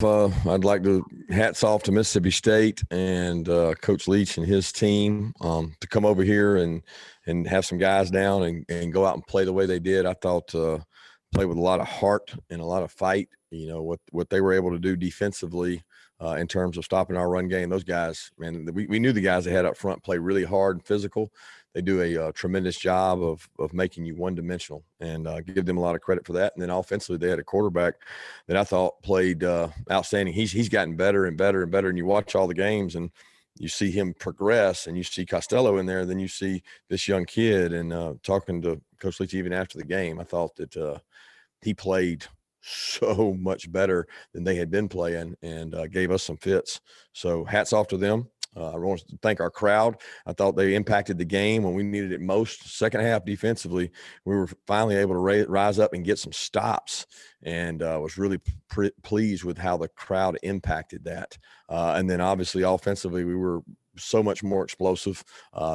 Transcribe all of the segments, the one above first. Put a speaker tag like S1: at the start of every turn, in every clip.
S1: I'd like to hats off to Mississippi State and Coach Leach and his team to come over here and have some guys down and go out and play the way they did. I thought play with a lot of heart and a lot of fight. You know what they were able to do defensively in terms of stopping our run game. Those guys, man, we knew the guys they had up front play really hard and physical. They do a tremendous job of making you one-dimensional, and give them a lot of credit for that. And then offensively, they had a quarterback that I thought played outstanding. He's gotten better and better and better. And you watch all the games, and you see him progress, and you see Costello in there. Then you see this young kid. And talking to Coach Leach even after the game, I thought that he played so much better than they had been playing, and gave us some fits. So hats off to them. I want to thank our crowd. I thought they impacted the game when we needed it most. Second half defensively, we were finally able to rise up and get some stops, and was really pleased with how the crowd impacted that. And then obviously offensively, we were so much more explosive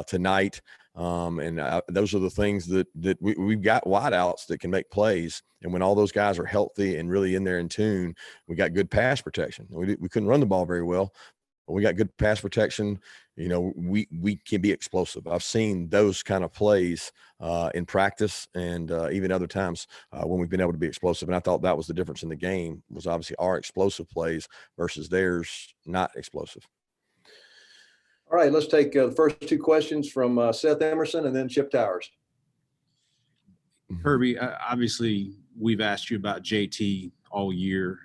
S1: tonight. Those are the things that we've got wideouts that can make plays. And when all those guys are healthy and really in there in tune, we got good pass protection. We couldn't run the ball very well, but we got good pass protection. You know, we can be explosive. I've seen those kind of plays in practice and even other times when we've been able to be explosive. And I thought that was the difference in the game, was obviously our explosive plays versus theirs not explosive.
S2: All right, let's take the first two questions from Seth Emerson and then Chip Towers.
S3: Kirby, obviously we've asked you about JT all year.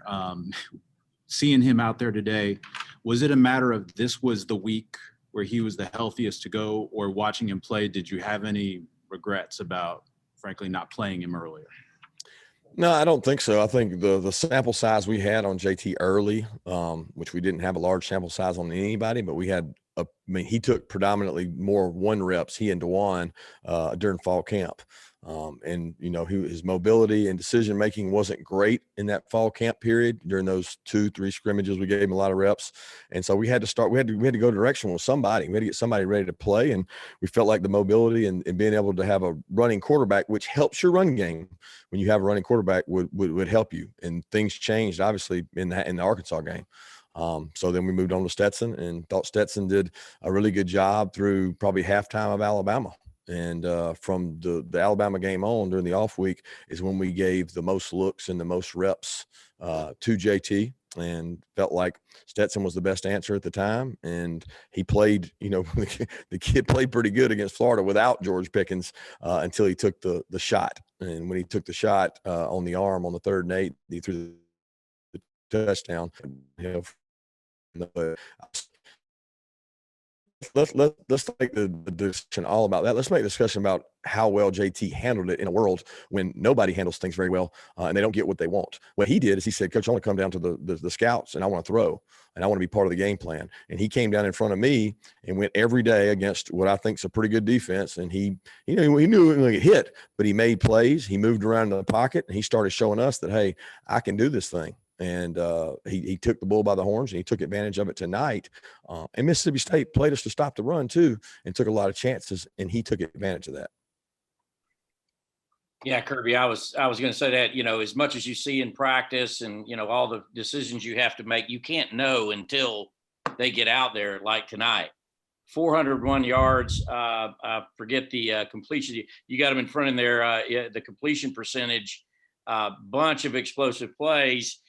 S3: Seeing him out there today, was it a matter of this was the week where he was the healthiest to go, or watching him play, did you have any regrets about, frankly, not playing him earlier?
S1: No, I don't think so. I think the sample size we had on JT early, which we didn't have a large sample size on anybody, but we had he took predominantly more one reps, he and DeJuan, during fall camp. And, you know, his mobility and decision-making wasn't great in that fall camp period during those 2-3 scrimmages. We gave him a lot of reps. And so we had to go direction with somebody. We had to get somebody ready to play. And we felt like the mobility and being able to have a running quarterback, which helps your run game when you have a running quarterback, would help you. And things changed, obviously, in the Arkansas game. So then we moved on to Stetson, and thought Stetson did a really good job through probably halftime of Alabama. And from the Alabama game on during the off week is when we gave the most looks and the most reps to JT, and felt like Stetson was the best answer at the time. And he played, you know, the kid played pretty good against Florida without George Pickens until he took the shot. And when he took the shot on the arm on the 3rd and 8, he threw the touchdown. You know, let's make the discussion all about that. Let's make a discussion about how well JT handled it in a world when nobody handles things very well, and they don't get what they want. What he did is he said, "Coach, I want to come down to the scouts, and I want to throw, and I want to be part of the game plan." And he came down in front of me and went every day against what I think is a pretty good defense. And he knew he was going to get hit, but he made plays. He moved around in the pocket, and he started showing us that, hey, I can do this thing. And he took the bull by the horns, and he took advantage of it tonight. And Mississippi State played us to stop the run too, and took a lot of chances, and he took advantage of that.
S4: Yeah, Kirby, I was going to say that, you know, as much as you see in practice and, you know, all the decisions you have to make, you can't know until they get out there like tonight. 401 yards. I forget the completion. You got them in front in there. The completion percentage, bunch of explosive plays.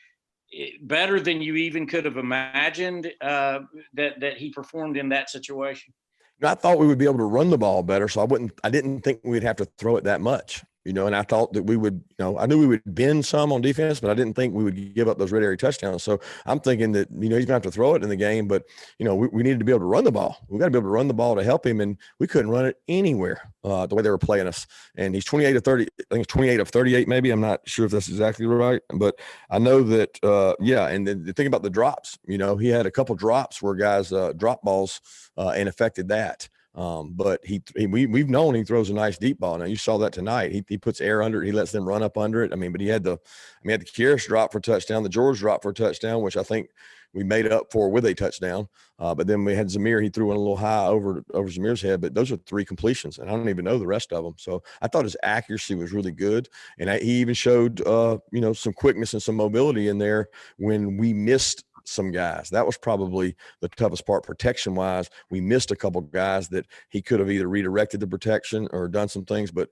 S4: Better than you even could have imagined that he performed in that situation.
S1: I thought we would be able to run the ball better, so I didn't think we'd have to throw it that much, you know, and I thought that we would, you know, I knew we would bend some on defense, but I didn't think we would give up those red area touchdowns. So I'm thinking that, you know, he's going to have to throw it in the game, but, you know, we needed to be able to run the ball. We got to be able to run the ball to help him, and we couldn't run it anywhere the way they were playing us. And he's 28 of 30, I think it's 28 of 38 maybe. I'm not sure if that's exactly right, but I know that, yeah, and then the thing about the drops, you know, he had a couple drops where guys drop balls and affected that. But we've known he throws a nice deep ball. Now you saw that tonight. He puts air under it. He lets them run up under it. I mean, but he had the Kyrus drop for a touchdown, the George drop for a touchdown, which I think we made up for with a touchdown. But then we had Zamir. He threw one a little high over Zamir's head. But those are 3 completions, and I don't even know the rest of them. So I thought his accuracy was really good, and he even showed some quickness and some mobility in there when we missed some guys. That was probably the toughest part protection wise. We missed a couple guys that he could have either redirected the protection or done some things. But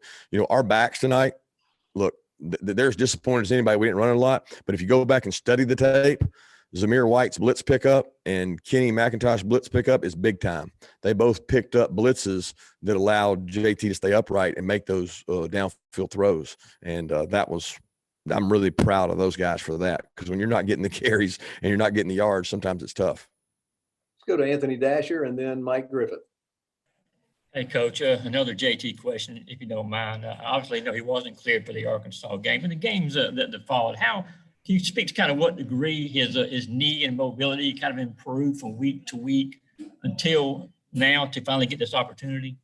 S1: our backs tonight, look, they're as disappointed as anybody. We didn't run a lot, but if you go back and study the tape, Zamir White's blitz pickup and Kenny McIntosh blitz pickup is big time. They both picked up blitzes that allowed JT to stay upright and make those downfield throws. And I'm really proud of those guys for that, because when you're not getting the carries and you're not getting the yards, sometimes it's tough.
S2: Let's go to Anthony Dasher and then Mike Griffith.
S5: Hey, Coach, another JT question, if you don't mind. Obviously, he wasn't cleared for the Arkansas game, but the games that followed, how can you speak to kind of what degree his knee and mobility kind of improved from week to week until now to finally get this opportunity?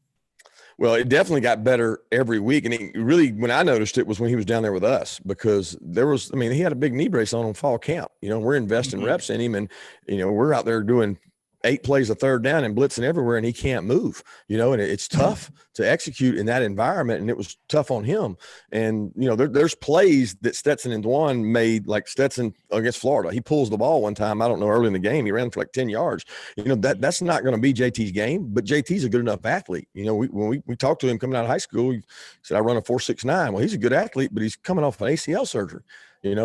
S1: Well, it definitely got better every week. And when I noticed it was when he was down there with us, because he had a big knee brace on fall camp. We're investing reps in him, and, we're out there doing 8 plays a third down and blitzing everywhere, and he can't move, and it's tough to execute in that environment. And it was tough on him. And, there's plays that Stetson and Dwan made, like Stetson against Florida. He pulls the ball one time, I don't know, early in the game, he ran for like 10 yards. That's not going to be JT's game, but JT's a good enough athlete. When we talked to him coming out of high school, he said, I run a 4.69. Well, he's a good athlete, but he's coming off an ACL surgery,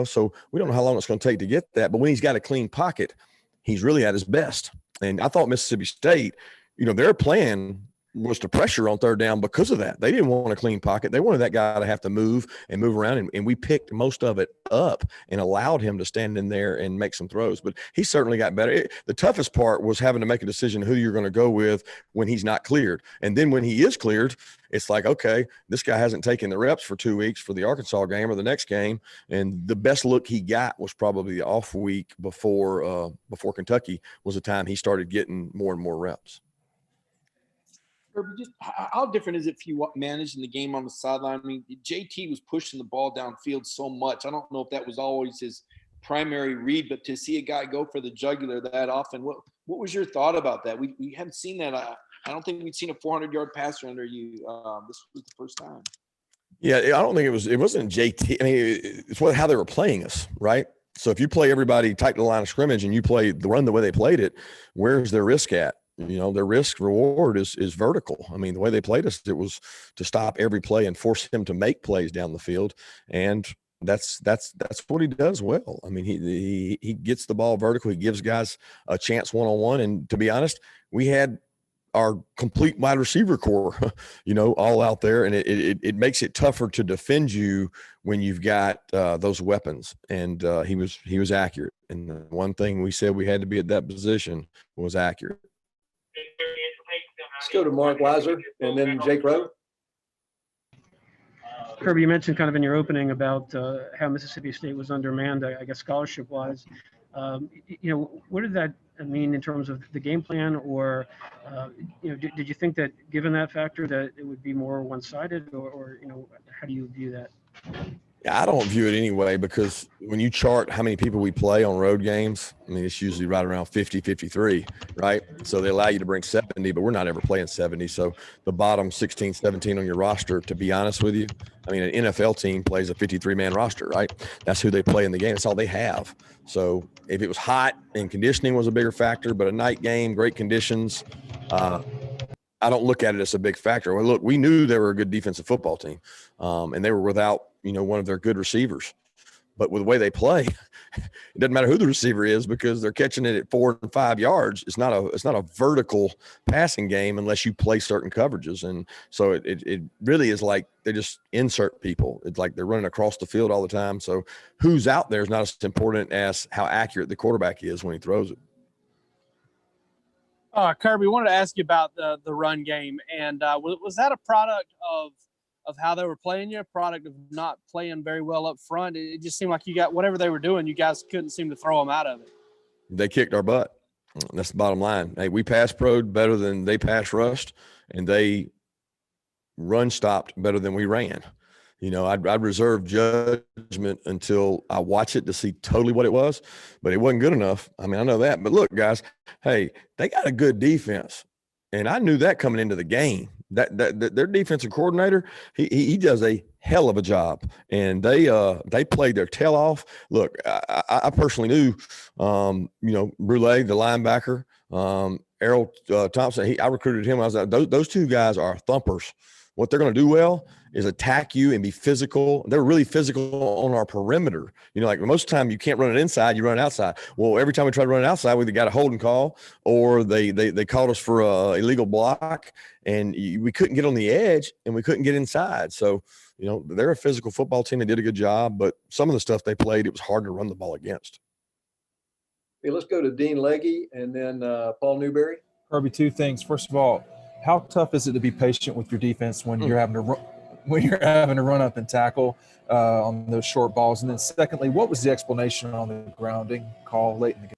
S1: so we don't know how long it's going to take to get that. But when he's got a clean pocket, he's really at his best. And I thought Mississippi State, their plan was to pressure on third down because of that. They didn't want a clean pocket. They wanted that guy to have to move around, and we picked most of it up and allowed him to stand in there and make some throws. But he certainly got better. The toughest part was having to make a decision who you're going to go with when he's not cleared. And then when he is cleared, it's like, okay, this guy hasn't taken the reps for 2 weeks for the Arkansas game or the next game. And the best look he got was probably the off week before Kentucky was the time he started getting more and more reps.
S6: Just how different is it for you managing the game on the sideline? I mean, JT was pushing the ball downfield so much. I don't know if that was always his primary read, but to see a guy go for the jugular that often, what was your thought about that? We haven't seen that. I don't think we'd seen a 400-yard passer under you. This was the first time.
S1: Yeah, I don't think it wasn't JT. I mean, it's how they were playing us, right? So if you play everybody tight to the line of scrimmage and you play the run the way they played it, where's their risk at? Their risk reward is vertical. I mean, the way they played us, it was to stop every play and force him to make plays down the field. And that's what he does well. I mean, he gets the ball vertical. He gives guys a chance one-on-one. And to be honest, we had our complete wide receiver core, all out there. And it makes it tougher to defend you when you've got those weapons. And he was accurate. And the one thing we said we had to be at that position was accurate.
S2: Let's go to Mark Weiser and then Jake Rowe.
S7: Kirby, you mentioned kind of in your opening about how Mississippi State was undermanned, I guess, scholarship-wise. What did that mean in terms of the game plan, or did you think that given that factor that it would be more one-sided, or how do you view that?
S1: Yeah, I don't view it anyway, because when you chart how many people we play on road games, I mean, it's usually right around 50, 53, right? So they allow you to bring 70, but we're not ever playing 70. So the bottom 16, 17 on your roster, to be honest with you, I mean, an NFL team plays a 53-man roster, right? That's who they play in the game. That's all they have. So if it was hot and conditioning was a bigger factor, but a night game, great conditions, I don't look at it as a big factor. Well, look, we knew they were a good defensive football team, and they were without, one of their good receivers. But with the way they play, it doesn't matter who the receiver is, because they're catching it at 4 and 5 yards. It's not a vertical passing game unless you play certain coverages. And so it really is like they just insert people. It's like they're running across the field all the time. So who's out there is not as important as how accurate the quarterback is when he throws it.
S8: Kirby, wanted to ask you about the run game, and was that a product of how they were playing you, a product of not playing very well up front? It just seemed like you got whatever they were doing, you guys couldn't seem to throw them out of it.
S1: They kicked our butt. That's the bottom line. Hey, we pass pro'd better than they pass rushed, and they run stopped better than we ran. You know, I'd reserve judgment until I watch it to see totally what it was, but it wasn't good enough. I mean, I know that. But look, guys, hey, they got a good defense, and I knew that coming into the game. That their defensive coordinator, he does a hell of a job, and they played their tail off. Look, I personally knew, you know, Brule, the linebacker, Errol Thompson. I recruited him. I was like, those two guys are thumpers. What they're going to do well is attack you and be physical. They're really physical on our perimeter. You know, like most of the time you can't run it inside, you run it outside. Well, every time we try to run it outside, we either got a holding call or they called us for a illegal block, and we couldn't get on the edge and we couldn't get inside. So, you know, they're a physical football team. They did a good job, but some of the stuff they played, it was hard to run the ball against.
S2: Okay, let's go to Dean Legge and then Paul Newberry.
S9: Kirby, two things. First of all, how tough is it to be patient with your defense when you're having to run up and tackle on those short balls? And then secondly, what was the explanation on the grounding call late in the game?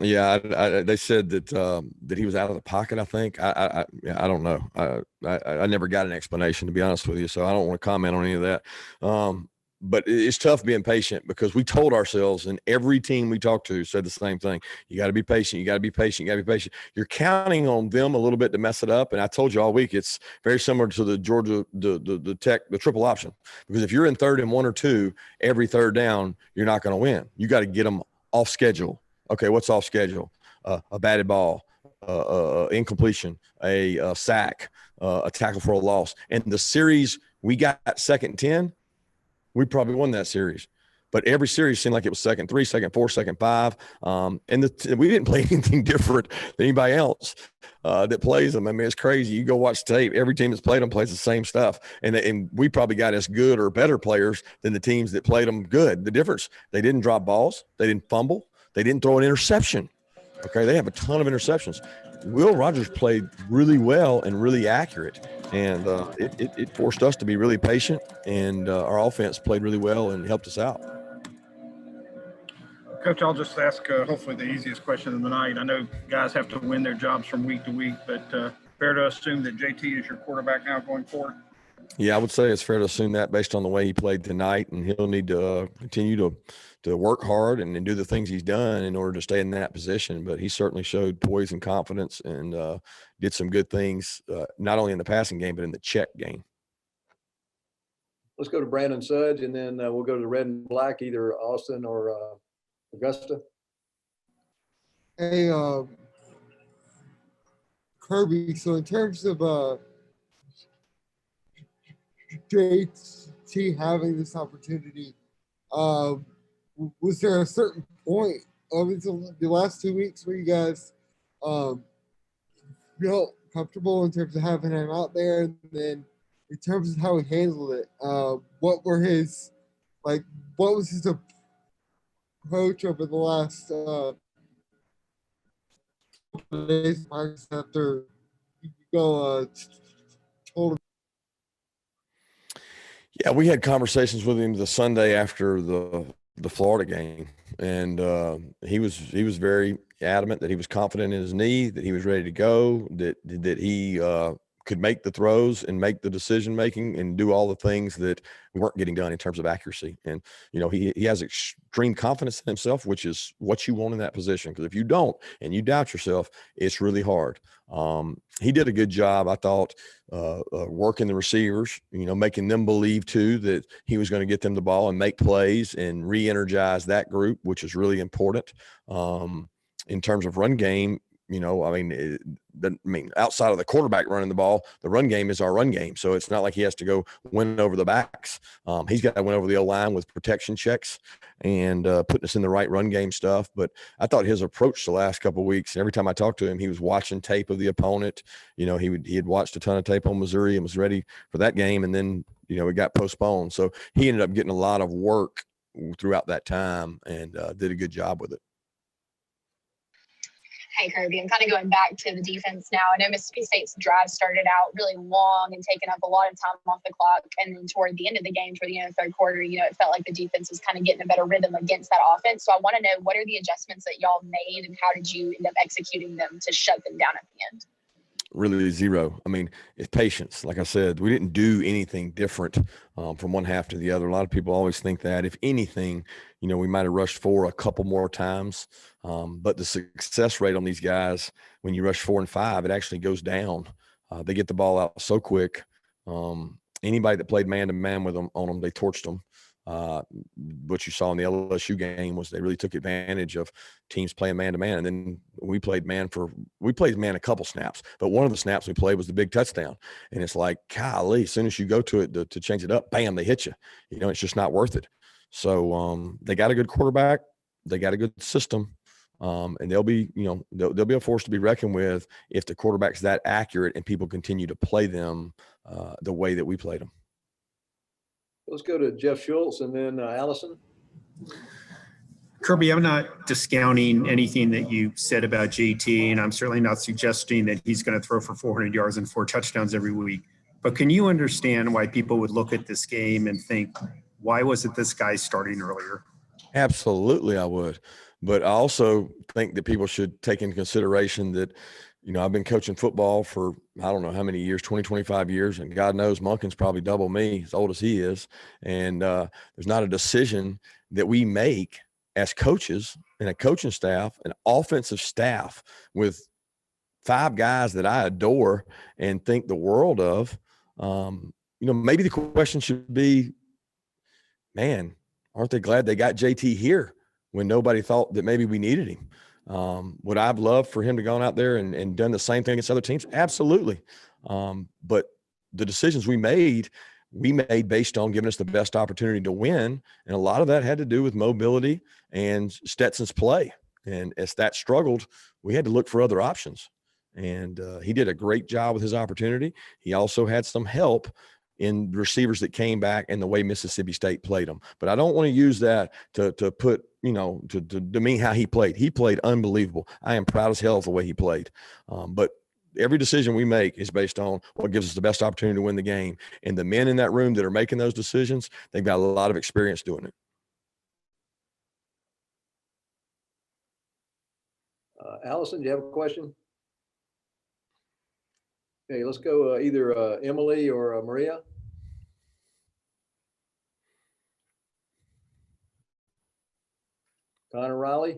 S1: Yeah, they said that he was out of the pocket. I think I don't know. I never got an explanation, to be honest with you, so I don't want to comment on any of that. But it's tough being patient because we told ourselves, and every team we talked to said the same thing. You got to be patient. You got to be patient. You got to be patient. You're counting on them a little bit to mess it up. And I told you all week, it's very similar to the Georgia, the triple option, because if you're in 3rd and 1 or 2, every 3rd down, you're not going to win. You got to get them off schedule. Okay. What's off schedule? A batted ball, incompletion, a sack, a tackle for a loss. And the series we got 2nd and 10, we probably won that series. But every series seemed like it was 2nd 3, 2nd 4, 2nd 5. And we didn't play anything different than anybody else that plays them. I mean, it's crazy. You go watch tape. Every team that's played them plays the same stuff. And we probably got as good or better players than the teams that played them good. The difference, they didn't drop balls. They didn't fumble. They didn't throw an interception. Okay, they have a ton of interceptions. Will Rogers played really well and really accurate, and it forced us to be really patient, and our offense played really well and helped us out.
S10: Coach, I'll just ask hopefully the easiest question of the night. I know guys have to win their jobs from week to week, but fair to assume that JT is your quarterback now going forward?
S1: Yeah, I would say it's fair to assume that based on the way he played tonight, and he'll need to continue to work hard and do the things he's done in order to stay in that position. But he certainly showed poise and confidence and did some good things, not only in the passing game, but in the check game.
S2: Let's go to Brandon Sudge, and then we'll go to the red and black, either Austin or Augusta.
S11: Hey, Kirby, so in terms of JT having this opportunity, was there a certain point of the last 2 weeks where you guys felt comfortable in terms of having him out there? And then in terms of how he handled it, what was his approach over the last couple of days after you go told him?
S1: Yeah, we had conversations with him the Sunday after the Florida game, and he was very adamant that he was confident in his knee, that he was ready to go, that he could make the throws and make the decision making and do all the things that weren't getting done in terms of accuracy. And you know, he has extreme confidence in himself, which is what you want in that position, because if you don't and you doubt yourself, it's really hard. He did a good job, I thought, working the receivers, you know, making them believe too that he was going to get them the ball and make plays and re-energize that group, which is really important. In terms of run game, you know, I mean, outside of the quarterback running the ball, the run game is our run game. So it's not like he has to go win over the backs. He's got to win over the O-line with protection checks and putting us in the right run game stuff. But I thought his approach the last couple of weeks, every time I talked to him, he was watching tape of the opponent. You know, he had watched a ton of tape on Missouri and was ready for that game. And then, you know, it got postponed. So he ended up getting a lot of work throughout that time and did a good job with it.
S12: Hey, Kirby, I'm kind of going back to the defense now. I know Mississippi State's drive started out really long and taking up a lot of time off the clock. And then toward the end of the game, toward the end of the third quarter, it felt like the defense was kind of getting a better rhythm against that offense. So I want to know, what are the adjustments that y'all made and how did you end up executing them to shut them down at the end?
S1: Really zero. I mean, it's patience. Like I said, we didn't do anything different from one half to the other. A lot of people always think that, if anything, we might have rushed 4 a couple more times. But the success rate on these guys, when you rush 4 and 5, it actually goes down. They get the ball out so quick. Anybody that played man-to-man with them on them, they torched them. What you saw in the LSU game was they really took advantage of teams playing man-to-man. And then we played man a couple snaps, but one of the snaps we played was the big touchdown. And it's like, golly, as soon as you go to it to change it up, bam, they hit you. It's just not worth it. So they got a good quarterback. They got a good system. And they'll be a force to be reckoned with if the quarterback's that accurate and people continue to play them the way that we played them.
S2: Let's go to Jeff Schultz and then Allison.
S13: Kirby, I'm not discounting anything that you said about JT, and I'm certainly not suggesting that he's going to throw for 400 yards and 4 touchdowns every week. But can you understand why people would look at this game and think, why wasn't this guy starting earlier?
S1: Absolutely, I would. But I also think that people should take into consideration that, I've been coaching football for, I don't know how many years, 20, 25 years, and God knows Monken's probably double me, as old as he is. And there's not a decision that we make as coaches and a coaching staff, an offensive staff with 5 guys that I adore and think the world of. Maybe the question should be, man, aren't they glad they got JT here when nobody thought that maybe we needed him? Would I have loved for him to gone out there and done the same thing against other teams? Absolutely. But the decisions we made based on giving us the best opportunity to win. And a lot of that had to do with mobility and Stetson's play. And as that struggled, we had to look for other options. And he did a great job with his opportunity. He also had some help in receivers that came back and the way Mississippi State played them. But I don't want to use that to put, to demean how he played. He played unbelievable. I am proud as hell of the way he played. But every decision we make is based on what gives us the best opportunity to win the game. And the men in that room that are making those decisions, they've got a lot of experience doing it.
S2: Allison, do you have a question? Okay, let's go either Emily or Maria. Connor Riley.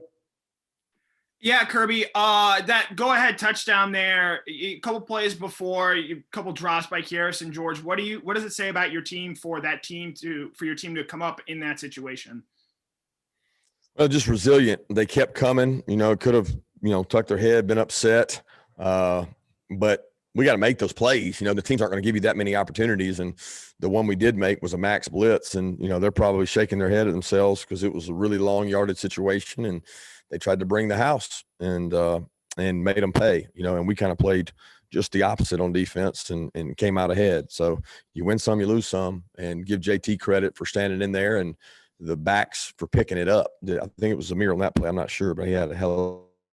S14: Yeah, Kirby, that go-ahead touchdown there, a couple plays before, a couple drops by Harrison George. What does it say about your team for your team to come up in that situation?
S1: Well, just resilient. They kept coming. Could have tucked their head, been upset, but we got to make those plays. The teams aren't going to give you that many opportunities. And the one we did make was a max blitz. And, they're probably shaking their head at themselves because it was a really long yarded situation. And they tried to bring the house and made them pay, and we kind of played just the opposite on defense and came out ahead. So you win some, you lose some, and give JT credit for standing in there and the backs for picking it up. I think it was Zamir on that play. I'm not sure, but he had a hell